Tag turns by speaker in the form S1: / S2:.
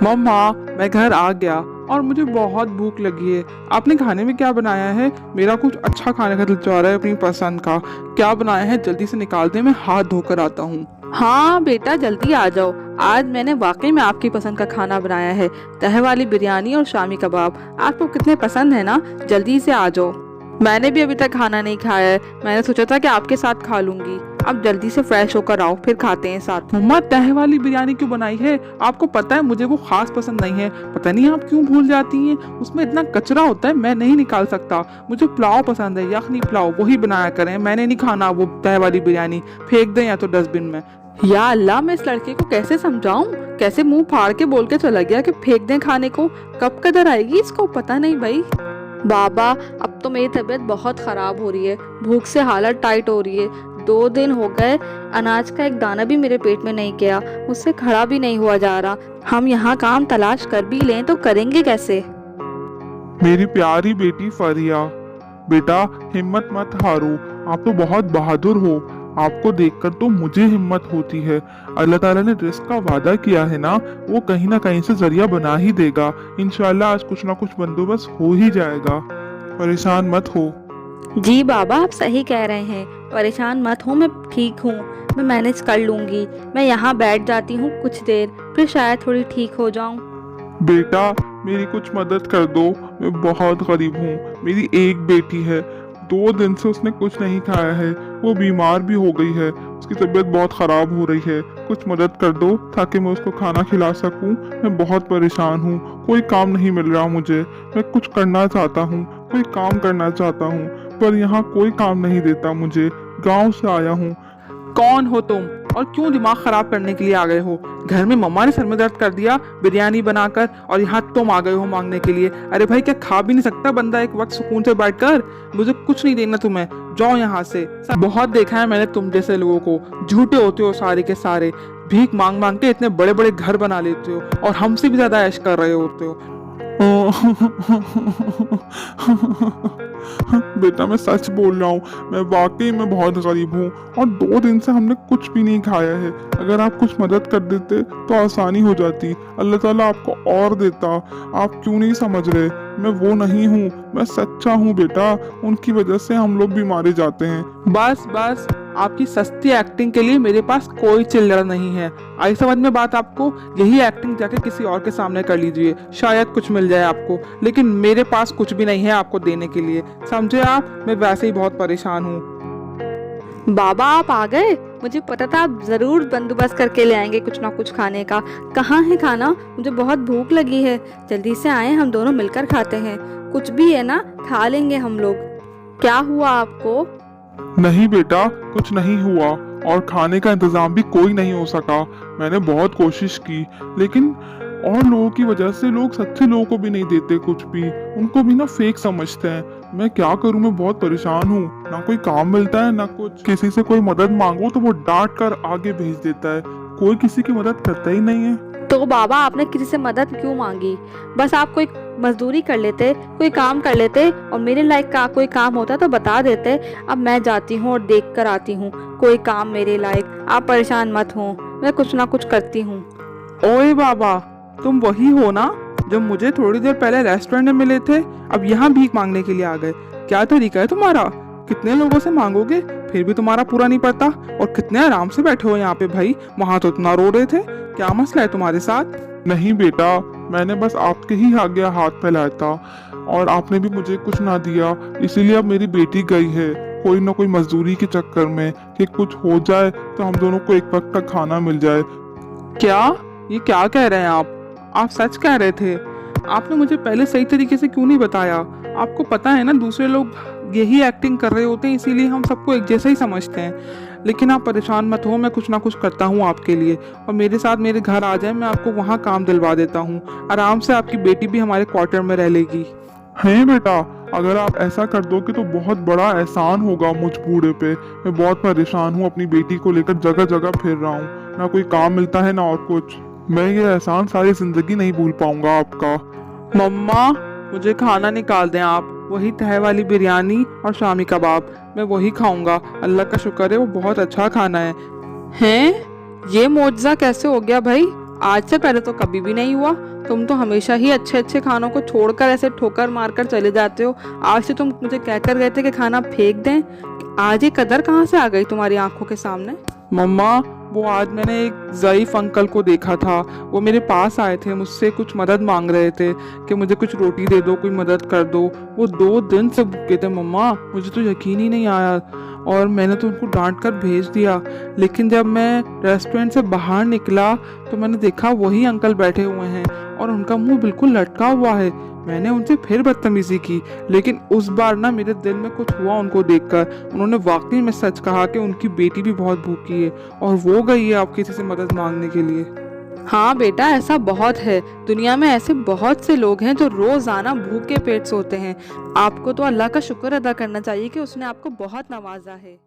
S1: मम्मा, मैं घर आ गया और मुझे बहुत भूख लगी है। आपने खाने में क्या बनाया है? मेरा कुछ अच्छा खाने का दिल चाह रहा है, अपनी पसंद का। क्या बनाया है? जल्दी से निकाल दे, मैं हाथ धोकर आता हूँ।
S2: हाँ बेटा, जल्दी आ जाओ। आज मैंने वाकई में आपकी पसंद का खाना बनाया है। तहे वाली बिरयानी और शामी कबाब आपको कितने पसंद है ना। जल्दी से आ जाओ। मैंने भी अभी तक खाना नहीं खाया है। मैंने सोचा था कि आपके साथ खा लूंगी। अब जल्दी से फ्रेश होकर आओ, फिर खाते हैं साथ में।
S1: मम्मा, तहे वाली बिरयानी क्यों बनाई है? आपको पता है मुझे वो खास पसंद नहीं है। पता नहीं आप क्यों भूल जाती हैं। उसमें इतना कचरा होता है, मैं नहीं निकाल सकता। मुझे पुलाव पसंद है, यखनी पुलाव, वही बनाया करें। मैंने नहीं खाना वो तहे वाली बिरयानी। फेंक दें या तो डस्टबिन में।
S2: या अल्लाह, मैं इस लड़के को कैसे समझाऊं? कैसे मुंह फाड़ के बोल के चला गया कि फेंक दें खाने को। कब कदर आएगी इसको पता नहीं भाई। बाबा, अब तो मेरी तबीयत बहुत खराब हो रही है। भूख से हालत टाइट हो रही है। 2 दिन हो गए, अनाज का एक दाना भी मेरे पेट में नहीं गया। मुझसे खड़ा भी नहीं हुआ जा रहा। हम यहाँ काम तलाश कर भी लें तो करेंगे कैसे?
S3: मेरी प्यारी बेटी फरिया, बेटा हिम्मत मत हारो। आप तो बहुत बहादुर हो। आपको देखकर तो मुझे हिम्मत होती है। अल्लाह ताला ने रिस्क का वादा किया है ना, वो कहीं ना कहीं से जरिया बना ही देगा। इंशाल्लाह आज कुछ ना कुछ बंदोबस्त हो ही जाएगा। परेशान मत हो।
S2: जी बाबा, आप सही कह रहे हैं। परेशान मत हो, मैं ठीक हूँ। मैं मैनेज कर लूंगी। मैं यहाँ बैठ जाती हूँ कुछ देर, फिर शायद थोड़ी ठीक हो जाऊँ।
S3: बेटा मेरी कुछ मदद कर दो। मैं बहुत गरीब हूँ। मेरी एक बेटी है। 2 दिन से उसने कुछ नहीं खाया है। वो बीमार भी हो गई है। उसकी तबीयत बहुत खराब हो रही है। कुछ मदद कर दो ताकि मैं उसको खाना खिला सकूं। मैं बहुत परेशान हूँ। कोई काम नहीं मिल रहा मुझे। मैं कुछ करना चाहता हूँ, कोई काम करना चाहता हूँ, पर यहाँ कोई काम नहीं देता मुझे। गांव से आया हूँ।
S1: कौन हो तुम और क्यों दिमाग खराब करने के लिए आ गए हो? घर में मम्मा ने सर में दर्द कर दिया बिरयानी बनाकर, और यहाँ तुम आ गए हो मांगने के लिए। अरे भाई, क्या खा भी नहीं सकता बंदा एक वक्त सुकून से बैठकर? मुझे कुछ नहीं देना तुम्हें, जाओ यहाँ से। बहुत देखा है मैंने तुम जैसे लोगों को। झूठे होते हो सारे के सारे। भीख मांग मांग के इतने बड़े बड़े घर बना लेते हो और हमसे भी ज्यादा ऐश कर रहे होते हो।
S3: बेटा मैं सच बोल रहा हूँ। मैं वाकई में बहुत गरीब हूँ और 2 दिन से हमने कुछ भी नहीं खाया है। अगर आप कुछ मदद कर देते तो आसानी हो जाती। अल्लाह ताला आपको और देता। आप क्यों नहीं समझ रहे? मैं वो नहीं हूँ, मैं सच्चा हूँ बेटा। उनकी वजह से हम लोग भी मारे जाते हैं।
S1: बस बस, आपकी सस्ती एक्टिंग के लिए मेरे पास कोई चिल्लड़ नहीं है। आई समझ में बात आपको? यही एक्टिंग जाके किसी और के सामने कर लीजिए, शायद कुछ मिल जाए आपको। लेकिन मेरे पास कुछ भी नहीं है आपको देने के लिए, समझे आप? मैं वैसे ही बहुत परेशान हूँ।
S2: बाबा, आप आ गए। मुझे पता था आप जरूर बंदोबस्त करके ले आएंगे कुछ ना कुछ खाने का। कहाँ है खाना? मुझे बहुत भूख लगी है। जल्दी से आए, हम दोनों मिलकर खाते हैं। कुछ भी है ना, खा लेंगे हम लोग। क्या हुआ आपको?
S3: नहीं बेटा, कुछ नहीं हुआ और खाने का इंतजाम भी कोई नहीं हो सका। मैंने बहुत कोशिश की, लेकिन और लोगों की वजह से लोग सच्चे लोगों को भी नहीं देते कुछ भी। उनको भी ना फेक समझते हैं। मैं क्या करूं? मैं बहुत परेशान हूँ। ना कोई काम मिलता है ना कुछ। किसी से कोई मदद मांगो तो वो डांट कर आगे भेज देता है। कोई किसी की मदद करता ही नहीं है।
S2: तो बाबा, आपने किसी से मदद क्यों मांगी? बस आप कोई मजदूरी कर लेते, कोई काम कर लेते, और मेरे लायक का कोई काम होता तो बता देते। अब मैं जाती हूँ और देख कर आती हूँ कोई काम मेरे लायक। आप परेशान मत हो, मैं कुछ ना कुछ करती हूँ।
S1: ओए बाबा, तुम वही हो ना जो मुझे थोड़ी देर पहले रेस्टोरेंट में मिले थे? अब यहाँ भीख मांगने के लिए आ गए? क्या तरीका है तुम्हारा? कितने लोगों से मांगोगे, फिर भी तुम्हारा पूरा नहीं पड़ता? और कितने आराम से बैठे हो यहाँ पे भाई। वहां तो इतना रो रहे थे। क्या मसला है तुम्हारे साथ?
S3: नहीं बेटा, मैंने बस आपके ही आगे हाथ फैलाया था और आपने भी मुझे कुछ ना दिया। इसीलिए अब मेरी बेटी गई है कोई ना कोई मजदूरी के चक्कर में कि कुछ हो जाए तो हम दोनों को एक वक्त का खाना मिल जाए।
S1: क्या? ये क्या कह रहे हैं आप? आप सच कह रहे थे? आपने मुझे पहले सही तरीके से क्यों नहीं बताया? आपको पता है ना, दूसरे लोग यही एक्टिंग कर रहे होते हैं, इसीलिए हम सबको एक जैसा ही समझते हैं। लेकिन आप परेशान मत हो, मैं कुछ ना कुछ करता हूँ आपके लिए। और मेरे साथ मेरे घर आ जाए, मैं आपको वहाँ काम दिलवा देता हूँ। आराम से आपकी बेटी भी हमारे क्वार्टर में रह लेगी।
S3: हैं बेटा, अगर आप ऐसा कर दोगे तो बहुत बड़ा एहसान होगा मुझ बूढ़े पे। मैं बहुत परेशान हूँ, अपनी बेटी को लेकर जगह जगह फिर रहा हूँ। ना कोई काम मिलता है ना और कुछ। मैं ये एहसान सारी जिंदगी नहीं भूल पाऊंगा आपका।
S1: मम्मा, मुझे खाना निकाल दें आप। वही तहे वाली बिरयानी और शामी कबाब, मैं वही खाऊंगा। अल्लाह का शुक्र है, वो बहुत अच्छा खाना है।
S2: हैं? ये मुआवजा कैसे हो गया भाई? आज से पहले तो कभी भी नहीं हुआ। तुम तो हमेशा ही अच्छे अच्छे खानों को छोड़कर ऐसे ठोकर मारकर चले जाते हो। आज से तुम मुझे कहकर गए थे कि खाना फेंक दें। आज ये कदर कहाँ से आ गई तुम्हारी आंखों के सामने?
S1: मम्मा, वो आज मैंने एक ज़ईफ़ अंकल को देखा था। वो मेरे पास आए थे, मुझसे कुछ मदद मांग रहे थे कि मुझे कुछ रोटी दे दो, कोई मदद कर दो। वो 2 दिन से भूखे थे मम्मा, मुझे तो यकीन ही नहीं आया और मैंने तो उनको डांट कर भेज दिया। लेकिन जब मैं रेस्टोरेंट से बाहर निकला तो मैंने देखा वही अंकल बैठे हुए हैं और उनका मुंह बिल्कुल लटका हुआ है। मैंने उनसे फिर बदतमीजी की, लेकिन उस बार ना मेरे दिल में कुछ हुआ उनको देखकर। उन्होंने वाकई में सच कहा कि उनकी बेटी भी बहुत भूखी है और वो गई है आप किसी से मदद मांगने के लिए।
S2: हाँ बेटा, ऐसा बहुत है। दुनिया में ऐसे बहुत से लोग हैं जो रोजाना भूखे पेट सोते हैं। आपको तो अल्लाह का शुक्र अदा करना चाहिए कि उसने आपको बहुत नवाजा है।